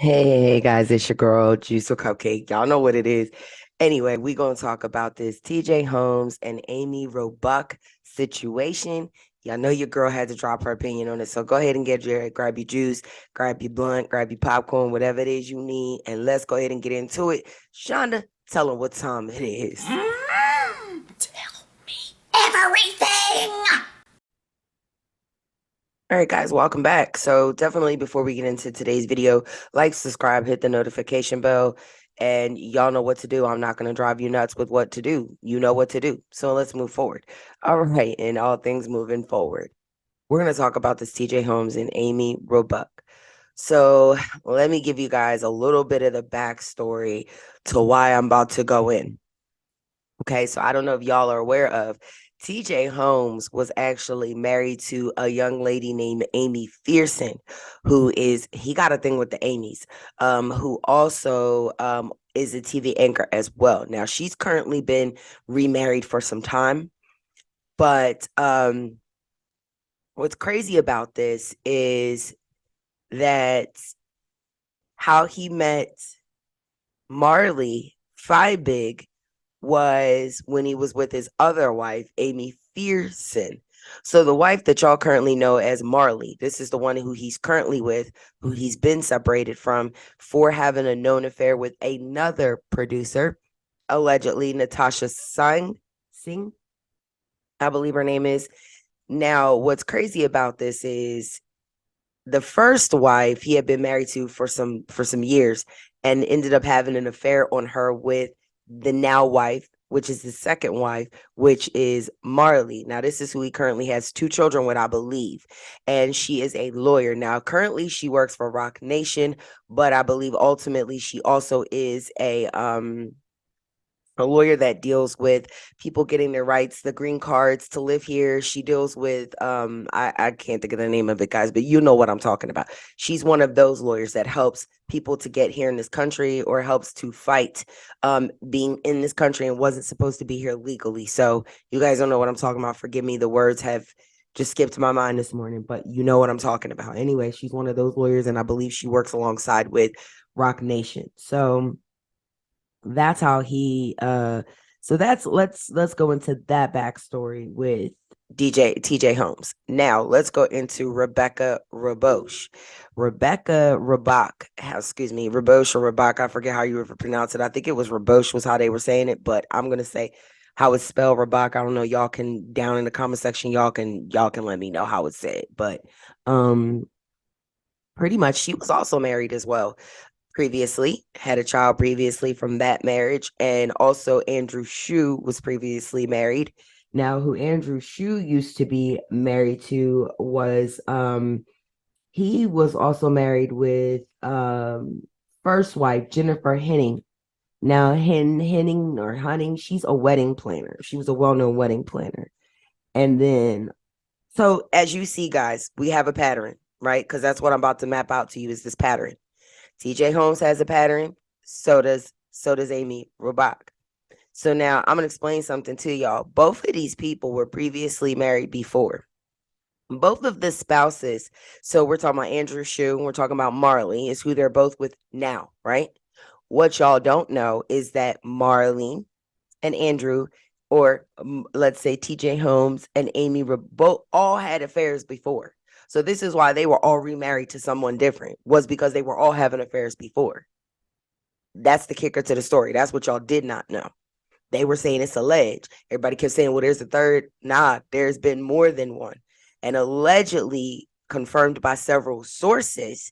Hey guys, it's your girl Juice or Cupcake. Y'all know what it is. Anyway, we gonna talk about this TJ Holmes and Amy Roebuck situation. Y'all know your girl had to drop her opinion on it, so go ahead and grab your juice, grab your blunt, grab your popcorn, whatever it is you need, and let's go ahead and get into it. Shonda, tell them what time it is. Tell me everything! All right, guys, welcome back. So definitely before we get into today's video, like, subscribe, hit the notification bell, and y'all know what to do. I'm not going to drive you nuts with what to do. You know what to do. So let's move forward. All right, and all things moving forward. We're going to talk about this TJ Holmes and Amy Roebuck. So let me give you guys a little bit of the backstory to why I'm about to go in. Okay, so I don't know if y'all are aware of TJ Holmes was actually married to a young lady named Amy Fearson, he got a thing with the Amy's, who also is a TV anchor as well. Now she's currently been remarried for some time, but what's crazy about this is that how he met Marley Fiebig was when he was with his other wife, Amy Fearson. So the wife that y'all currently know as Marley, this is the one who he's currently with, who he's been separated from for having a known affair with another producer, allegedly Natasha Singh, I believe her name is. Now, what's crazy about this is the first wife he had been married to for some years and ended up having an affair on her with the now wife, which is the second wife, which is Marley. Now, this is who he currently has 2 children with, I believe. And she is a lawyer. Now, currently she works for Rock Nation, but I believe ultimately she also is a lawyer that deals with people getting their rights, the green cards to live here. She deals with I can't think of the name of it, guys, but you know what I'm talking about. She's one of those lawyers that helps people to get here in this country or helps to fight being in this country and wasn't supposed to be here legally. So you guys don't know what I'm talking about. Forgive me, the words have just skipped my mind this morning, but you know what I'm talking about. Anyway, she's one of those lawyers, and I believe she works alongside with Rock Nation. So that's how he so that's let's go into that backstory with TJ Holmes. Now let's go into Rebecca Rabosh. Rebecca Rabach, excuse me, Rabosh or Rabach, I forget how you would pronounce it. I think it was Rabosh was how they were saying it, but I'm gonna say how it's spelled. Rabach, I don't know. Y'all can down in the comment section, y'all can let me know how it's said. But um pretty much she was also married as well previously, had a child previously from that marriage. And also Andrew Shue was previously married. Now, who Andrew Shue used to be married to was he was also married with first wife Jennifer Henning. Now Henning or Hunting, she's a wedding planner. She was a well-known wedding planner. And then so as you see, guys, we have a pattern, right? Because that's what I'm about to map out to you is this pattern. TJ Holmes has a pattern. So does Amy Robach. So now I'm gonna explain something to y'all. Both of these people were previously married before. Both of the spouses. So we're talking about Andrew Shue and we're talking about Marley is who they're both with now, right? What y'all don't know is that Marley and Andrew, or let's say TJ Holmes and Amy, both all had affairs before. So this is why they were all remarried to someone different, was because they were all having affairs before. That's the kicker to the story. That's what y'all did not know. They were saying it's alleged. Everybody kept saying, well, there's a third. Nah, there's been more than one. And allegedly confirmed by several sources,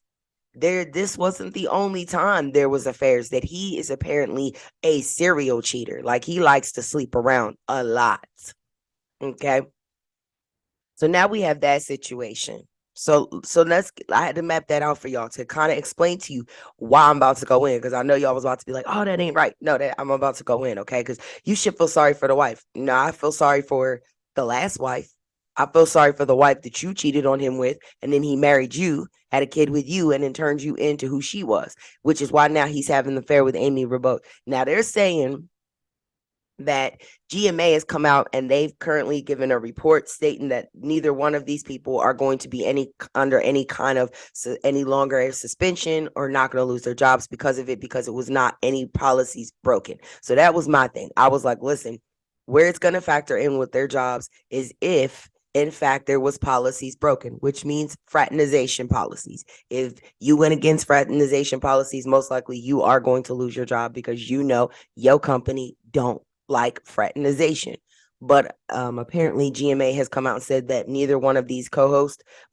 this wasn't the only time there was affairs, that he is apparently a serial cheater. Like he likes to sleep around a lot. Okay. So now we have that situation. So I had to map that out for y'all to kind of explain to you why I'm about to go in, because I know y'all was about to be like, oh, that ain't right. No, that I'm about to go in, okay? Because you should feel sorry for the wife. No, I feel sorry for the last wife. I feel sorry for the wife that you cheated on him with, and then he married you, had a kid with you, and then turned you into who she was, which is why now he's having an affair with Amy Rabot. Now they're saying that GMA has come out and they've currently given a report stating that neither one of these people are going to be under any kind of any longer a suspension or not going to lose their jobs because of it, because it was not any policies broken. So that was my thing. I was like, listen, where it's going to factor in with their jobs is if in fact there was policies broken, which means fraternization policies. If you went against fraternization policies, most likely you are going to lose your job because your company don't like fraternization. But apparently GMA has come out and said that neither one of these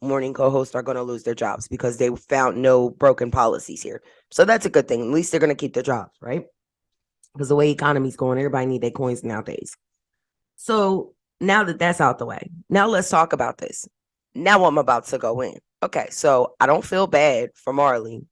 morning co-hosts, are going to lose their jobs because they found no broken policies here. So that's a good thing. At least they're going to keep their jobs, right? Because the way economy's going, everybody need their coins nowadays. So now that that's out the way, now let's talk about this. Now I'm about to go in. Okay, so I don't feel bad for Marley.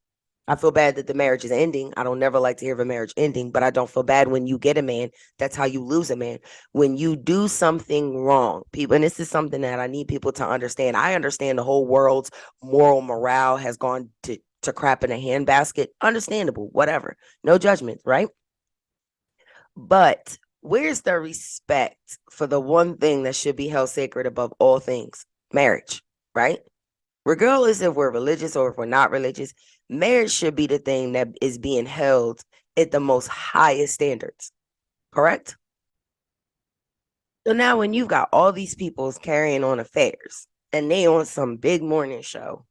I feel bad that the marriage is ending. I don't never like to hear of a marriage ending, but I don't feel bad when you get a man. That's how you lose a man. When you do something wrong, people, and this is something that I need people to understand. I understand the whole world's morale has gone to crap in a handbasket. Understandable, whatever. No judgment, right? But where's the respect for the one thing that should be held sacred above all things? Marriage, right? Regardless if we're religious or if we're not religious, marriage should be the thing that is being held at the most highest standards, correct? So now when you've got all these people carrying on affairs and they on some big morning show,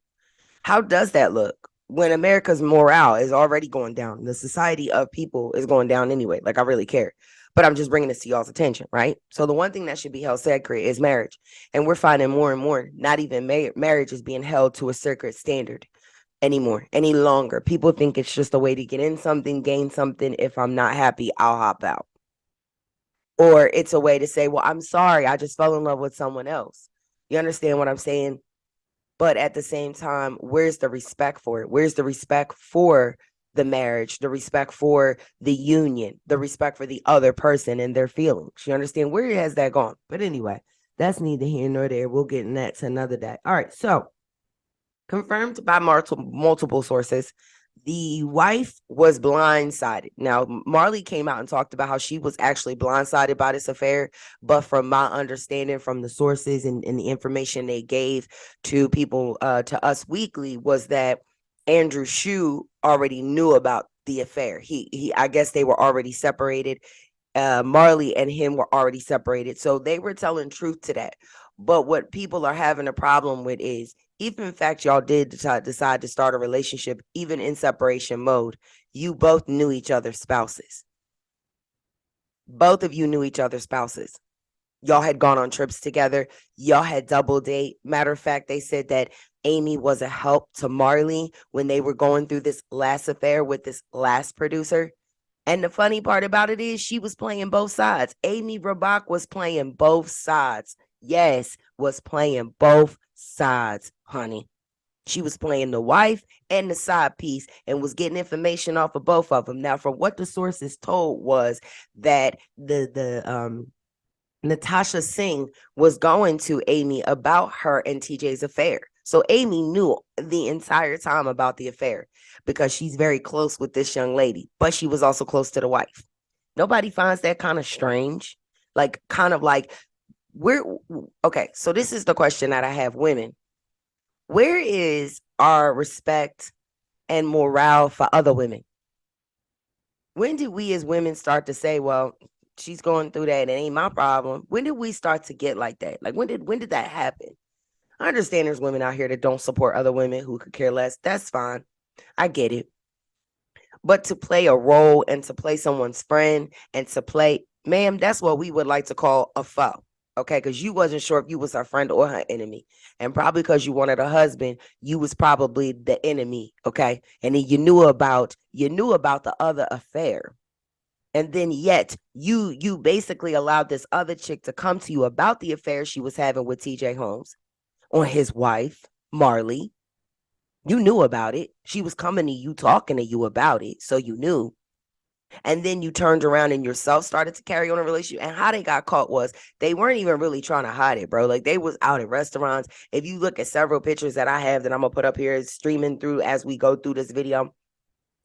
how does that look when America's morale is already going down? The society of people is going down anyway. Like, I really care. But I'm just bringing this to y'all's attention, right? So the one thing that should be held sacred is marriage. And we're finding more and more, not even marriage is being held to a sacred standard anymore, any longer. People think it's just a way to get in something, gain something. If I'm not happy, I'll hop out. Or it's a way to say, well, I'm sorry, I just fell in love with someone else. You understand what I'm saying? But at the same time, where's the respect for it? Where's the respect for the marriage, the respect for the union, the respect for the other person and their feelings? You understand? Where has that gone? But anyway, that's neither here nor there. We'll get in that to another day. All right. So, confirmed by multiple sources, the wife was blindsided. Now, Marley came out and talked about how she was actually blindsided by this affair. But from my understanding from the sources and the information they gave to people, to Us Weekly, was that Andrew Shue already knew about the affair. I guess they were already separated. Marley and him were already separated. So they were telling truth to that. But what people are having a problem with is, if in fact y'all did decide to start a relationship, even in separation mode, you both knew each other's spouses. Both of you knew each other's spouses. Y'all had gone on trips together. Y'all had double date. Matter of fact, they said that Amy was a help to Marley when they were going through this last affair with this last producer. And the funny part about it is she was playing both sides. Amy Rabach was playing both sides. Yes, was playing both sides, honey. She was playing the wife and the side piece and was getting information off of both of them. Now, from what the sources told was that the Natasha Singh was going to Amy about her and TJ's affair. So Amy knew the entire time about the affair because she's very close with this young lady, but she was also close to the wife. Nobody finds that kind of strange. Like, kind of like, okay, so this is the question that I have, women. Where is our respect and morale for other women? When did we as women start to say, well, she's going through that, it ain't my problem? When did we start to get like that? Like, when did that happen? I understand there's women out here that don't support other women who could care less. That's fine. I get it. But to play a role and to play someone's friend and to play, ma'am, that's what we would like to call a foe. Okay, because you wasn't sure if you was her friend or her enemy. And probably because you wanted a husband, you was probably the enemy. Okay. And then you knew about the other affair. And then yet you basically allowed this other chick to come to you about the affair she was having with TJ Holmes on his wife, Marley. You knew about it. She was coming to you, talking to you about it. So you knew. And then you turned around and yourself started to carry on a relationship. And how they got caught was they weren't even really trying to hide it, bro. Like, they was out at restaurants. If you look at several pictures that I have that I'm going to put up here streaming through as we go through this video,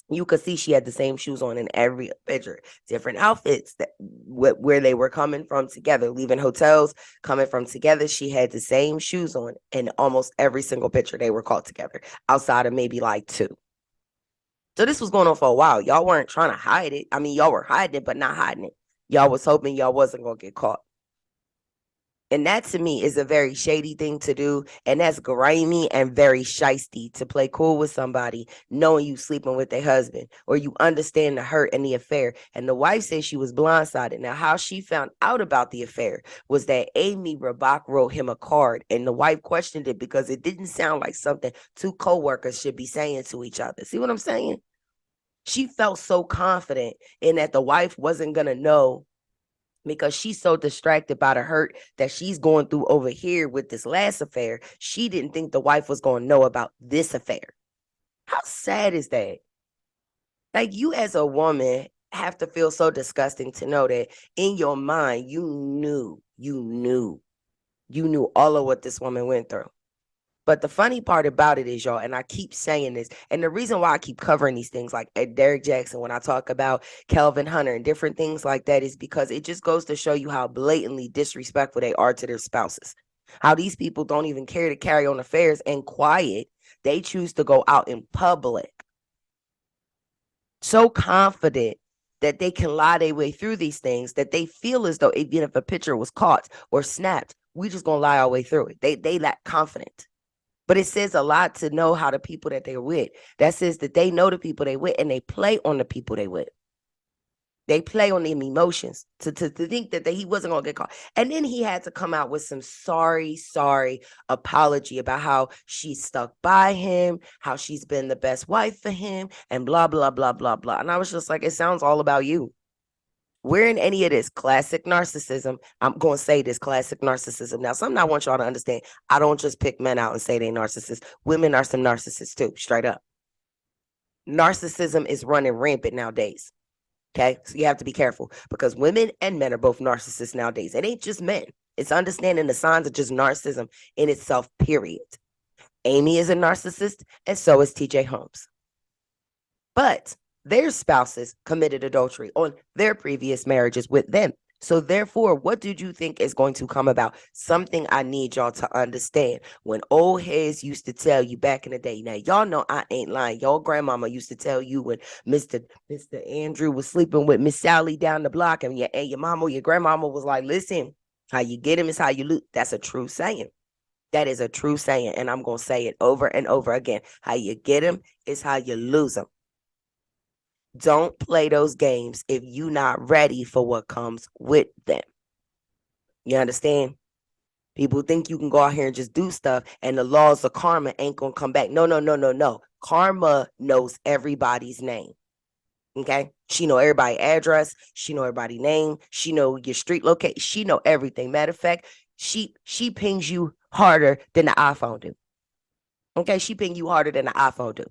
You could see she had the same shoes on in every picture, different outfits that where they were coming from together, leaving hotels, coming from together. She had the same shoes on in almost every single picture they were caught together, outside of maybe like two. So this was going on for a while. Y'all weren't trying to hide it. I mean, y'all were hiding it, but not hiding it. Y'all was hoping y'all wasn't going to get caught. And that to me is a very shady thing to do. And that's grimy and very shisty to play cool with somebody, knowing you sleeping with their husband, or you understand the hurt and the affair. And the wife says she was blindsided. Now, how she found out about the affair was that Amy Rabach wrote him a card, and the wife questioned it because it didn't sound like something two co-workers should be saying to each other. See what I'm saying? She felt so confident in that the wife wasn't going to know, because she's so distracted by the hurt that she's going through over here with this last affair. She didn't think the wife was going to know about this affair. How sad is that? Like, you as a woman have to feel so disgusting to know that in your mind, you knew all of what this woman went through. But the funny part about it is, y'all, and I keep saying this, and the reason why I keep covering these things like Derek Jackson, when I talk about Kelvin Hunter and different things like that, is because it just goes to show you how blatantly disrespectful they are to their spouses. How these people don't even care to carry on affairs in quiet. They choose to go out in public. So confident that they can lie their way through these things that they feel as though even if a picture was caught or snapped, we just gonna lie our way through it. They lack confidence. But it says a lot to know how the people that they're with. That says that they know the people they with, and they play on the people they with. They play on them emotions to think that he wasn't going to get caught. And then he had to come out with some sorry apology about how she stuck by him, how she's been the best wife for him, and blah, blah, blah, blah, blah. And I was just like, it sounds all about you. Where in any of this classic narcissism, I'm going to say this classic narcissism. Now, something I want y'all to understand, I don't just pick men out and say they narcissists. Women are some narcissists too, straight up. Narcissism is running rampant nowadays. Okay, so you have to be careful because women and men are both narcissists nowadays. It ain't just men. It's understanding the signs of just narcissism in itself, period. Amy is a narcissist, and so is TJ Holmes. But their spouses committed adultery on their previous marriages with them. So therefore, what did you think is going to come about? Something I need y'all to understand. When old heads used to tell you back in the day, now y'all know I ain't lying. Your grandmama used to tell you when Mr. Andrew was sleeping with Miss Sally down the block, and your mama, your grandmama was like, listen, how you get him is how you lose. That's a true saying. That is a true saying. And I'm going to say it over and over again. How you get him is how you lose them. Don't play those games if you're not ready for what comes with them. You understand? People think you can go out here and just do stuff and the laws of karma ain't going to come back. No. Karma knows everybody's name. Okay? She know everybody's address. She know everybody's name. She know your street location. She know everything. Matter of fact, she pings you harder than the iPhone do. Okay? She ping you harder than the iPhone do.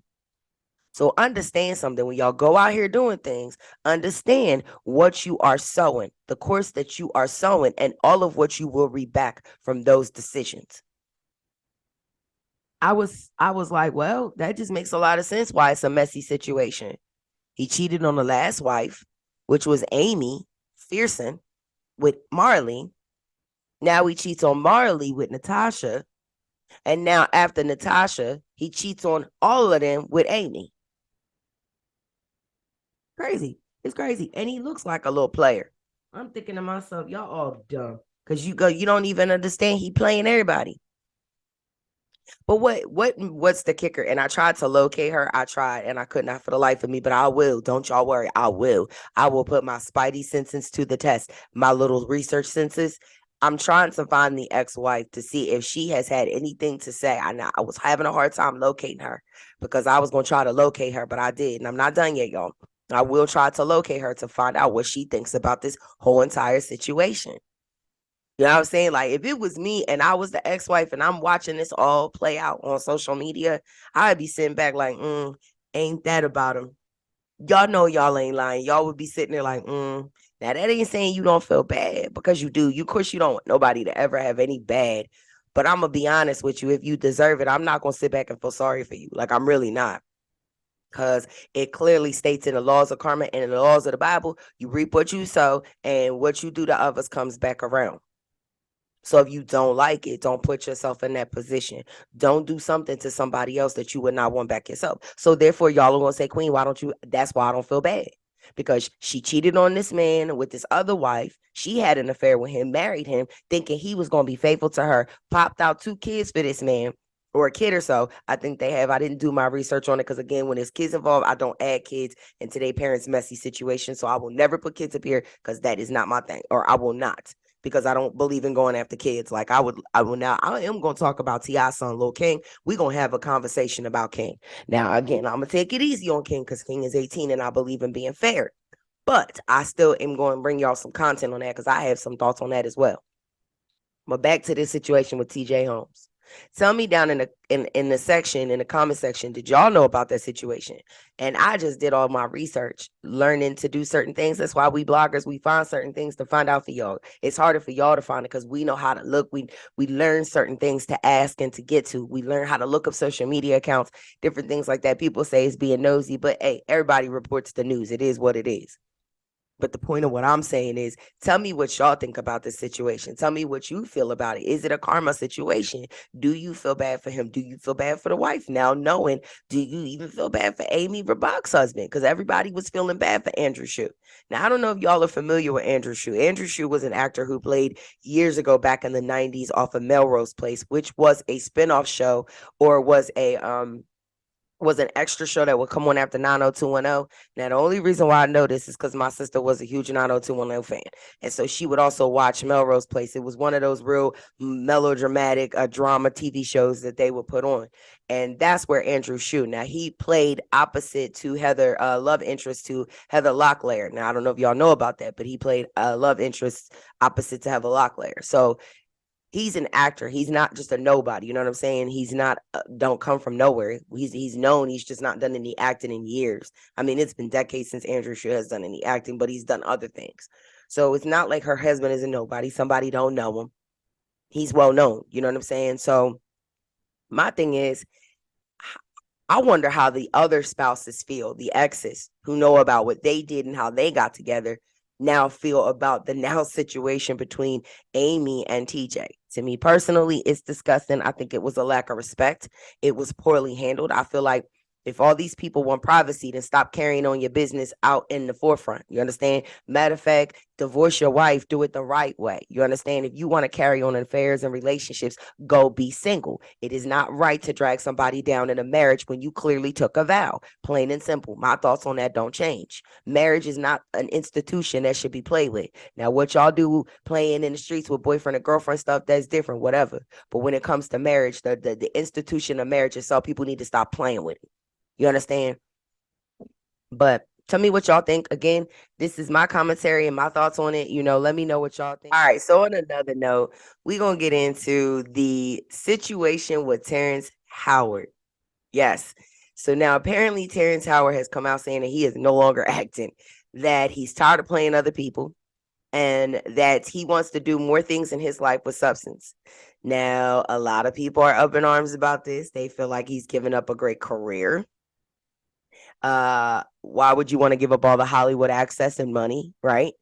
So understand something. When y'all go out here doing things, understand what you are sowing, the course that you are sowing, and all of what you will reap back from those decisions. I was like, well, that just makes a lot of sense why it's a messy situation. He cheated on the last wife, which was Amy Fearson, with Marley. Now he cheats on Marley with Natasha. And now after Natasha, he cheats on all of them with Amy. Crazy. It's crazy. And he looks like a little player. I'm thinking to myself, y'all all dumb. Because you don't even understand he playing everybody. But what's the kicker? And I tried to locate her. I tried and I could not for the life of me, but I will. Don't y'all worry. I will. I will put my spidey senses to the test. My little research senses. I'm trying to find the ex-wife to see if she has had anything to say. I was having a hard time locating her because I was going to try to locate her, but I did. And I'm not done yet, y'all. I will try to locate her to find out what she thinks about this whole entire situation. You know what I'm saying? Like, if it was me and I was the ex-wife and I'm watching this all play out on social media, I'd be sitting back like, ain't that about him? Y'all know y'all ain't lying. Y'all would be sitting there like, Now, that ain't saying you don't feel bad, because you do. Of course, you don't want nobody to ever have any bad. But I'm going to be honest with you. If you deserve it, I'm not going to sit back and feel sorry for you. Like, I'm really not. because it clearly states in the laws of karma and in the laws of the Bible, you reap what you sow, and what you do to others comes back around. So if you don't like it, don't put yourself in that position. Don't do something to somebody else that you would not want back yourself. So therefore, y'all are gonna say, Queen, why don't you? That's why I don't feel bad. Because she cheated on this man with this other wife. She had an affair with him, married him, thinking he was gonna be faithful to her, popped out 2 kids for this man. Or a kid or so. I think they have. I didn't do my research on it because, again, when there's kids involved, I don't add kids into their parents' messy situation. So I will never put kids up here because that is not my thing, or I will not, because I don't believe in going after kids. Like I will now. I am going to talk about T.I.'s son, Lil King. We're going to have a conversation about King. Now, again, I'm going to take it easy on King because King is 18 and I believe in being fair. But I still am going to bring y'all some content on that because I have some thoughts on that as well. But back to this situation with TJ Holmes. Tell me down in the section, in the comment section, did y'all know about that situation? And I just did all my research, learning to do certain things. That's why we bloggers, we find certain things to find out for y'all. It's harder for y'all to find it because we know how to look. We learn certain things to ask and to get to. We learn how to look up social media accounts, different things like that. People say it's being nosy, but hey, everybody reports the news. It is what it is. But the point of what I'm saying is, tell me what y'all think about this situation. Tell me what you feel about it. Is it a karma situation? Do you feel bad for him? Do you feel bad for the wife? Now knowing, do you even feel bad for Amy Rabach's husband? Because everybody was feeling bad for Andrew Shue. Now, I don't know if y'all are familiar with Andrew Shue. Andrew Shue was an actor who played years ago back in the 90s off of Melrose Place, which was a spinoff show, or was an extra show that would come on after 90210. Now, the only reason why I know this is because my sister was a huge 90210 fan. And so she would also watch Melrose Place. It was one of those real melodramatic drama TV shows that they would put on. And that's where Andrew Shue. Now, he played opposite to Heather, love interest to Heather Locklear. Now, I don't know if y'all know about that, but he played love interest opposite to Heather Locklear. So he's an actor. He's not just a nobody. You know what I'm saying? He's not, don't come from nowhere. He's known. He's just not done any acting in years. I mean, it's been decades since Andrew Shue has done any acting, but he's done other things. So it's not like her husband is a nobody. Somebody don't know him. He's well known. You know what I'm saying? So my thing is, I wonder how the other spouses feel, the exes who know about what they did and how they got together, now feel about the now situation between Amy and TJ. To me personally, it's disgusting. I think it was a lack of respect. It was poorly handled. I feel like if all these people want privacy, then stop carrying on your business out in the forefront. You understand? Matter of fact, divorce your wife, do it the right way. You understand? If you want to carry on affairs and relationships, go be single. It is not right to drag somebody down in a marriage when you clearly took a vow. Plain and simple. My thoughts on that don't change. Marriage is not an institution that should be played with. Now, what y'all do playing in the streets with boyfriend and girlfriend stuff, that's different, whatever. But when it comes to marriage, the institution of marriage itself, people need to stop playing with it. You understand? But tell me what y'all think. Again, this is my commentary and my thoughts on it. Let me know what y'all think. All right. So on another note, we're going to get into the situation with Terrence Howard. Yes. So now apparently Terrence Howard has come out saying that he is no longer acting, that he's tired of playing other people, and that he wants to do more things in his life with substance. Now, a lot of people are up in arms about this. They feel like he's given up a great career. Why would you want to give up all the Hollywood access and money, right?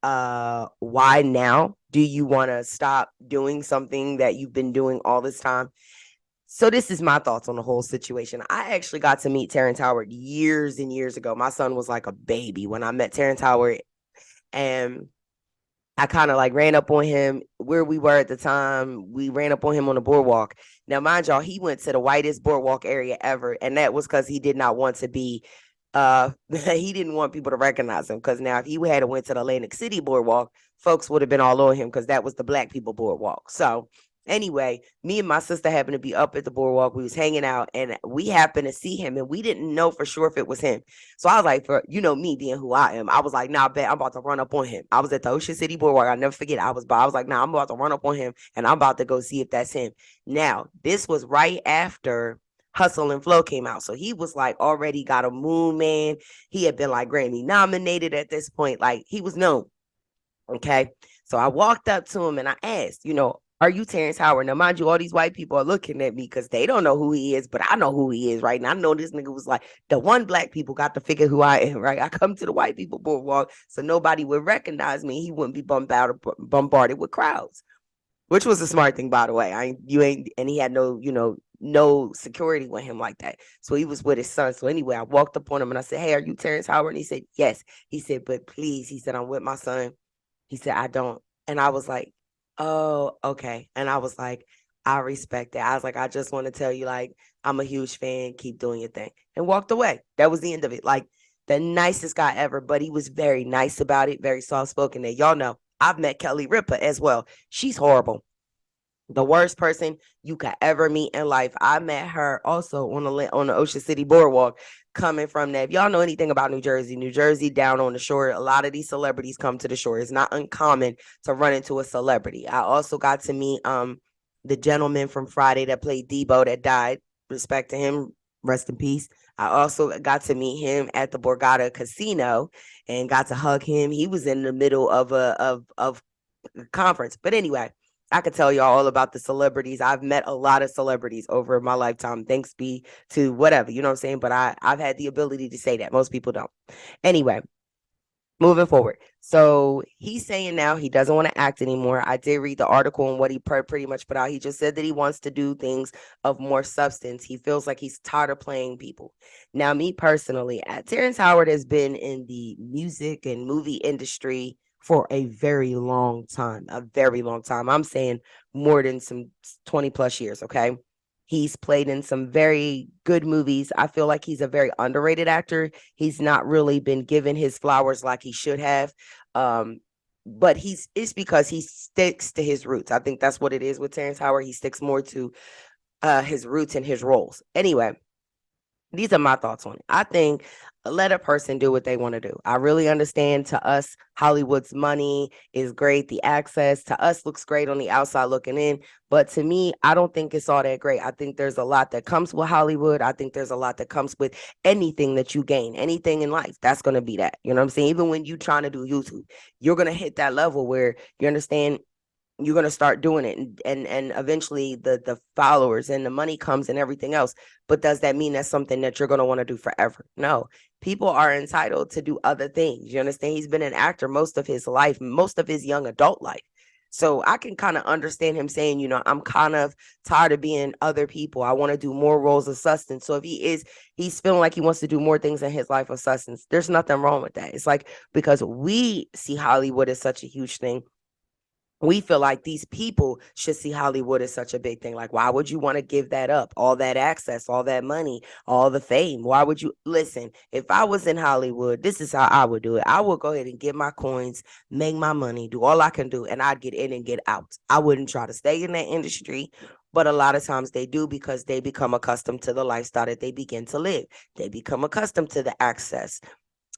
Why now do you want to stop doing something that you've been doing all this time? So this is my thoughts on the whole situation. I actually got to meet Terrence Howard years and years ago. My son was like a baby when I met Terrence Howard, and I kind of like ran up on him where we were at the time. We ran up on him on the boardwalk. Now, mind y'all, he went to the whitest boardwalk area ever. And that was because he did not want to be, he didn't want people to recognize him. Because now if he had went to the Atlantic City boardwalk, folks would have been all on him because that was the black people boardwalk. So anyway, me and my sister happened to be up at the boardwalk. We was hanging out and we happened to see him and we didn't know for sure if it was him. So I was like, for me being who I am, I was like, nah, bet I'm about to run up on him. I was at the Ocean City boardwalk. I'll never forget. I was like, nah, I'm about to run up on him and I'm about to go see if that's him. Now, this was right after Hustle and Flow came out. So he was like already got a moon, man. He had been like Grammy nominated at this point. Like he was known. Okay. So I walked up to him and I asked, Are you Terrence Howard? Now, mind you, all these white people are looking at me because they don't know who he is, but I know who he is, right? And I know this nigga was like, the one black people got to figure who I am, right? I come to the white people boardwalk so nobody would recognize me. He wouldn't be bombarded with crowds, which was a smart thing, by the way. And he had no, no security with him like that. So he was with his son. So anyway, I walked up on him and I said, "Hey, are you Terrence Howard?" And he said, "Yes." He said, "But please," he said, "I'm with my son." He said, "I don't." And I was like, "Oh, okay." And I was like, "I respect that." I was like, "I just want to tell you, like, I'm a huge fan. Keep doing your thing." And walked away. That was the end of it. Like, the nicest guy ever, but he was very nice about it, very soft spoken. And y'all know, I've met Kelly Ripa as well. She's horrible, the worst person you could ever meet in life. I met her also on the Ocean City Boardwalk, coming from that. If y'all know anything about New Jersey down on the shore, a lot of these celebrities come to the shore. It's not uncommon to run into a celebrity. I also got to meet the gentleman from Friday that played Debo that died. Respect to him. Rest in peace. I also got to meet him at the Borgata Casino and got to hug him. He was in the middle of a conference. But anyway, I could tell y'all all about the celebrities. I've met a lot of celebrities over my lifetime. Thanks be to whatever, you know what I'm saying? But I've had the ability to say that. Most people don't. Anyway, moving forward. So he's saying now he doesn't want to act anymore. I did read the article and what he pretty much put out. He just said that he wants to do things of more substance. He feels like he's tired of playing people. Now, me personally, Terrence Howard has been in the music and movie industry for a very long time, a very long time. I'm saying more than some 20 plus years. Okay. He's played in some very good movies. I feel like he's a very underrated actor. He's not really been given his flowers like he should have. Um, but it's because he sticks to his roots. I think that's what it is with Terrence Howard. He sticks more to his roots and his roles. Anyway, these are my thoughts on it. I think let a person do what they want to do. I really understand, to us, Hollywood's money is great. The access to us looks great on the outside looking in. But to me, I don't think it's all that great. I think there's a lot that comes with Hollywood. I think there's a lot that comes with anything that you gain, anything in life. That's going to be that. You know what I'm saying? Even when you're trying to do YouTube, you're going to hit that level where you understand you're going to start doing it, and eventually the followers and the money comes and everything else. But does that mean that's something that you're going to want to do forever? No. People are entitled to do other things. You understand? He's been an actor most of his life, most of his young adult life. So I can kind of understand him saying, I'm kind of tired of being other people. I want to do more roles of substance. So if he's feeling like he wants to do more things in his life of substance, there's nothing wrong with that. It's like, because we see Hollywood as such a huge thing, we feel like these people should see Hollywood as such a big thing. Like, why would you want to give that up? All that access, all that money, all the fame. Why would you listen? If I was in Hollywood, this is how I would do it. I would go ahead and get my coins, make my money, do all I can do, and I'd get in and get out. I wouldn't try to stay in that industry. But a lot of times they do, because they become accustomed to the lifestyle that they begin to live. They become accustomed to the access,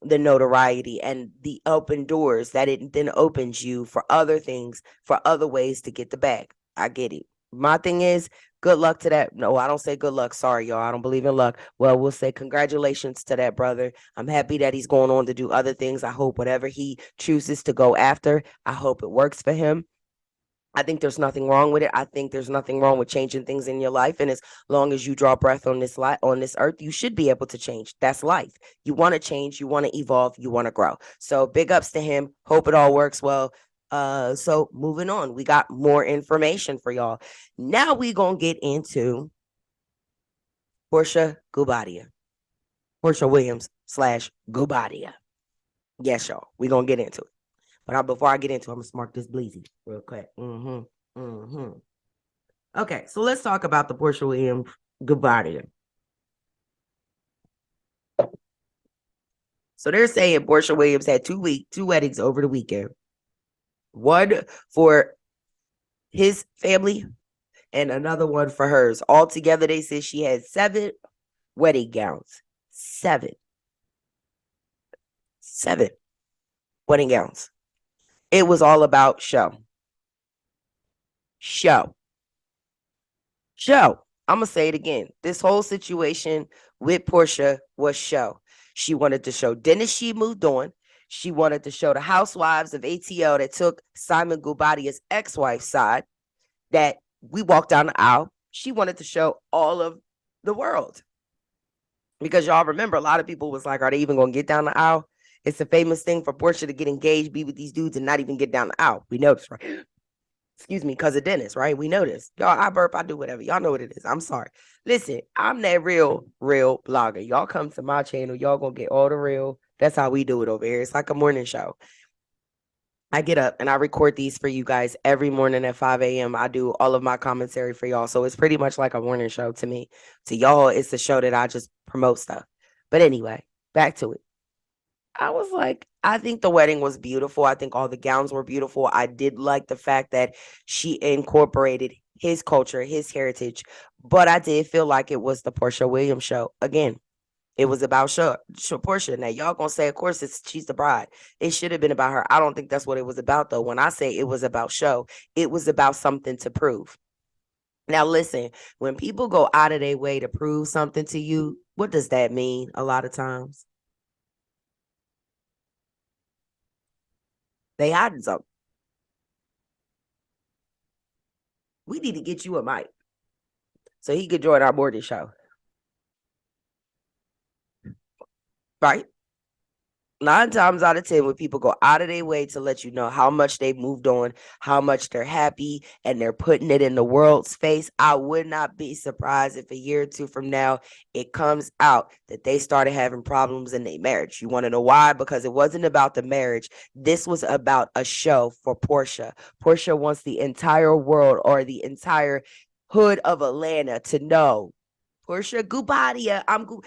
the notoriety, and the open doors that it then opens you for other things, for other ways to get the bag. I get it. My thing is, good luck to that. No, I don't say good luck. Sorry, y'all. I don't believe in luck. Well, we'll say congratulations to that brother. I'm happy that he's going on to do other things. I hope whatever he chooses to go after, I hope it works for him. I think there's nothing wrong with it. I think there's nothing wrong with changing things in your life. And as long as you draw breath on this on this earth, you should be able to change. That's life. You want to change, you want to evolve, you want to grow. So big ups to him. Hope it all works well. So moving on, we got more information for y'all. Now we gonna get into Porsha Gubadia. Porsha Williams / Gubadia. Yes, y'all. We gonna get into it. But before I get into it, I'm gonna mark this bleezy real quick. Okay, so let's talk about the Porsha Williams Gubadia. So they're saying Porsha Williams had two weddings over the weekend. One for his family and another one for hers. Altogether, they said she had 7 wedding gowns. 7 wedding gowns. It was all about show. I'm going to say it again. This whole situation with Porsha was show. She wanted to show Dennis she moved on. She wanted to show the housewives of ATL that took Simon Gubadia's ex-wife's side. that we walked down the aisle. She wanted to show all of the world. Because y'all remember, a lot of people was like, are they even going to get down the aisle? It's a famous thing for Porsha to get engaged, be with these dudes, and not even get down the aisle. We noticed, right? Excuse me, because of Dennis, right? We know this. Y'all, I burp, I do whatever. Y'all know what it is. I'm sorry. Listen, I'm that real blogger. Y'all come to my channel. Y'all going to get all the real. That's how we do it over here. It's like a morning show. I get up and I record these for you guys every morning at 5 a.m. I do all of my commentary for y'all. So it's pretty much like a morning show to me. To y'all, it's a show that I just promote stuff. But anyway, back to it. I was like, I think the wedding was beautiful. I think all the gowns were beautiful. I did like the fact that she incorporated his culture, his heritage. But I did feel like it was the Porsha Williams show. Again, it was about Porsha. Now, y'all gonna say, of course, she's the bride. It should have been about her. I don't think that's what it was about, though. When I say it was about show, it was about something to prove. Now, listen, when people go out of their way to prove something to you, what does that mean a lot of times? They hiding something. We need to get you a mic so he could join our morning show. Right? 9 times out of 10, when people go out of their way to let you know how much they've moved on, how much they're happy, and they're putting it in the world's face, I would not be surprised if a year or two from now, it comes out that they started having problems in their marriage. You want to know why? Because it wasn't about the marriage. This was about a show for Porsha. Porsha wants the entire world or the entire hood of Atlanta to know Porsha Gubadia.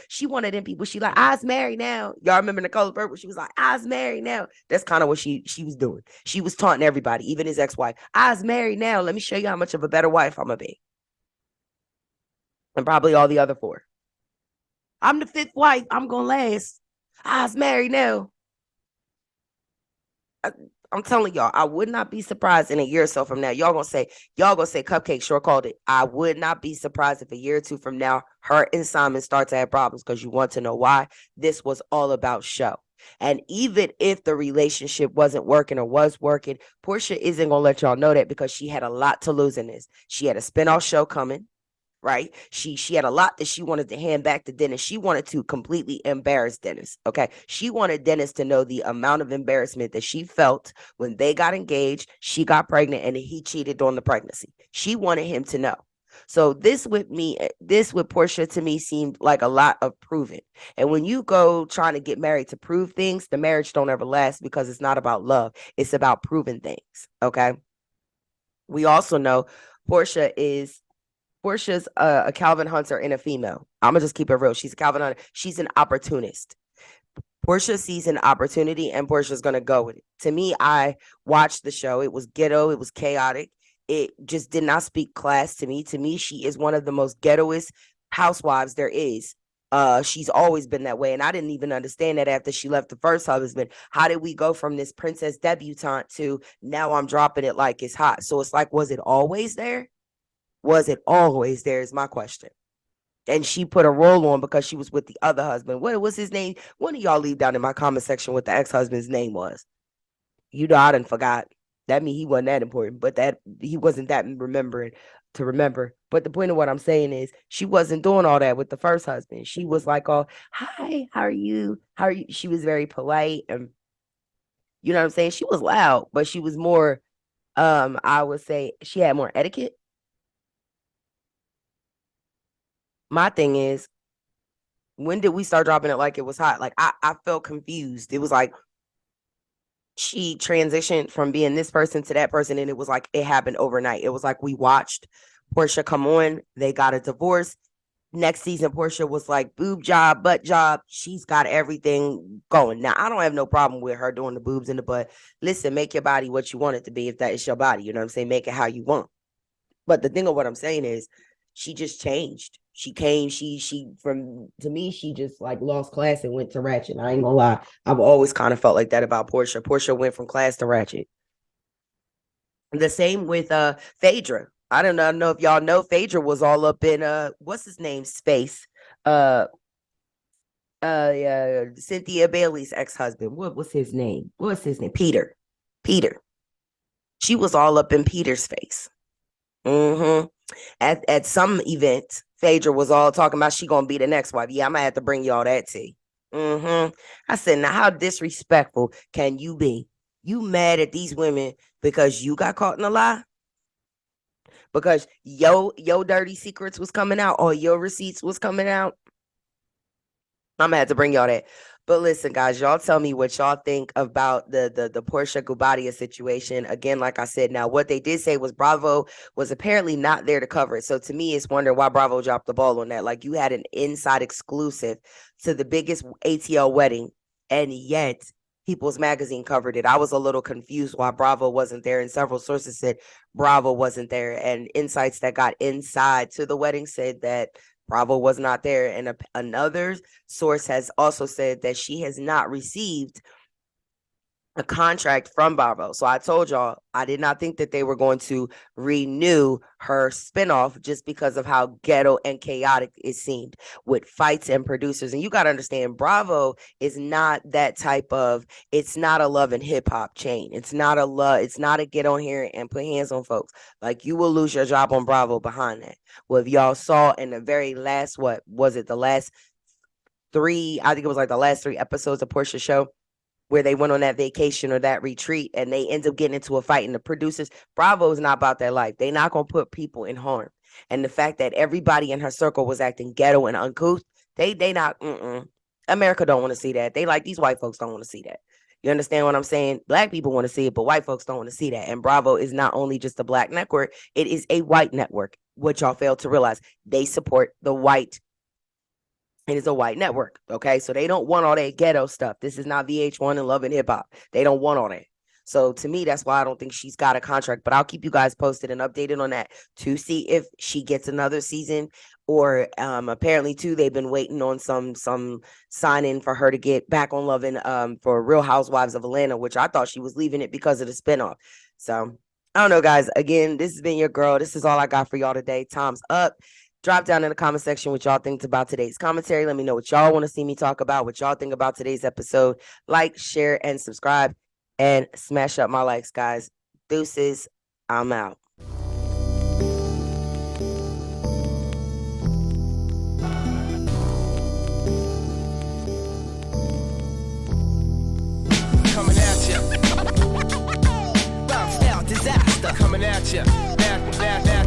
She one of them people. She like, I's married now. Y'all remember Nicole Burke? She was like, I's married now. That's kind of what she was doing. She was taunting everybody, even his ex-wife. I's married now. Let me show you how much of a better wife I'm gonna be. And probably all the other 4. I'm the 5th wife. I'm gonna last. I's married now. I'm telling y'all, I would not be surprised in a year or so from now. Y'all gonna say Cupcake sure called it. I would not be surprised if a year or two from now, her and Simon start to have problems, because you want to know why. This was all about show. And even if the relationship wasn't working or was working, Porsha isn't gonna let y'all know that, because she had a lot to lose in this. She had a spinoff show coming. Right? She had a lot that she wanted to hand back to Dennis. She wanted to completely embarrass Dennis. Okay. She wanted Dennis to know the amount of embarrassment that she felt when they got engaged, she got pregnant, and he cheated on the pregnancy. She wanted him to know. So this with Porsha, to me, seemed like a lot of proving. And when you go trying to get married to prove things, the marriage don't ever last, because it's not about love. It's about proving things. Okay. We also know Porsha's a Calvin Hunter and a female. I'm going to just keep it real. She's a Calvin Hunter. She's an opportunist. Porsha sees an opportunity, and Portia's going to go with it. To me, I watched the show. It was ghetto. It was chaotic. It just did not speak class to me. To me, she is one of the most ghettoest housewives there is. She's always been that way. And I didn't even understand that after she left the first husband. How did we go from this princess debutante to now I'm dropping it like it's hot? So it's like, was it always there? Was it always there is my question. And she put a roll on because she was with the other husband. What was his name? One of y'all leave down in my comment section what the ex-husband's name was. You know, I done forgot. That means he wasn't that important, but that he wasn't that remembering to remember. But the point of what I'm saying is she wasn't doing all that with the first husband. She was like, oh, hi, how are you? How are you? She was very polite, and you know what I'm saying? She was loud, but she was more, I would say she had more etiquette. My thing is, when did we start dropping it like it was hot? Like I felt confused. It was like she transitioned from being this person to that person, and it was like it happened overnight. It was like we watched Porsha come on, they got a divorce. Next season, Porsha was like boob job, butt job. She's got everything going. Now, I don't have no problem with her doing the boobs and the butt. Listen, make your body what you want it to be if that is your body. You know what I'm saying? Make it how you want. But the thing of what I'm saying is she just changed. She came, to me, she just like lost class and went to ratchet. I ain't gonna lie. I've always kind of felt like that about Porsha. Porsha went from class to ratchet. The same with Phaedra. I don't know if y'all know Phaedra was all up in what's his name space. Cynthia Bailey's ex-husband. What was his name? Peter. She was all up in Peter's face. Mm-hmm. At some event, Phaedra was all talking about she gonna be the next wife. Yeah, I'm gonna have to bring y'all that tea. Mm-hmm. I said, now how disrespectful can you be? You mad at these women because you got caught in a lie? Because your dirty secrets was coming out or your receipts was coming out? I'm gonna have to bring y'all that. But listen, guys, y'all tell me what y'all think about the Porsha Gubadia situation. Again, like I said, now what they did say was Bravo was apparently not there to cover it. So to me, it's wondering why Bravo dropped the ball on that. Like you had an inside exclusive to the biggest ATL wedding, and yet People's Magazine covered it. I was a little confused why Bravo wasn't there, and several sources said Bravo wasn't there. And insights that got inside to the wedding said that Bravo was not there. And another source has also said that she has not received a contract from Bravo. So I told y'all I did not think that they were going to renew her spinoff just because of how ghetto and chaotic it seemed with fights and producers. And you got to understand, Bravo is not that type of, it's not a love and hip hop chain. It's not a get on here and put hands on folks. Like you will lose your job on Bravo behind that. Well, if y'all saw in the very last, what was it, the last three, I think it was like the last three episodes of Porsha's show, where they went on that vacation or that retreat and they end up getting into a fight. And the producers, Bravo is not about that life. They're not going to put people in harm. And the fact that everybody in her circle was acting ghetto and uncouth, they not, America don't want to see that. They like, these white folks don't want to see that. You understand what I'm saying? Black people want to see it, but white folks don't want to see that. And Bravo is not only just a black network, it is a white network. What y'all fail to realize, they support the white. It is a white network. Okay. So they don't want all that ghetto stuff. This is not VH1 and Love and Hip Hop. They don't want all that. So to me, that's why I don't think she's got a contract. But I'll keep you guys posted and updated on that to see if she gets another season. Or apparently too, they've been waiting on some sign in for her to get back on Love and for Real Housewives of Atlanta, which I thought she was leaving it because of the spinoff. So I don't know, guys. Again, this has been your girl. This is all I got for y'all today. Time's up. Drop down in the comment section what y'all think about today's commentary. Let me know what y'all want to see me talk about, what y'all think about today's episode. Like, share, and subscribe, and smash up my likes, guys. Deuces, I'm out. Coming at you. Bounce out, disaster. Coming at you. Now.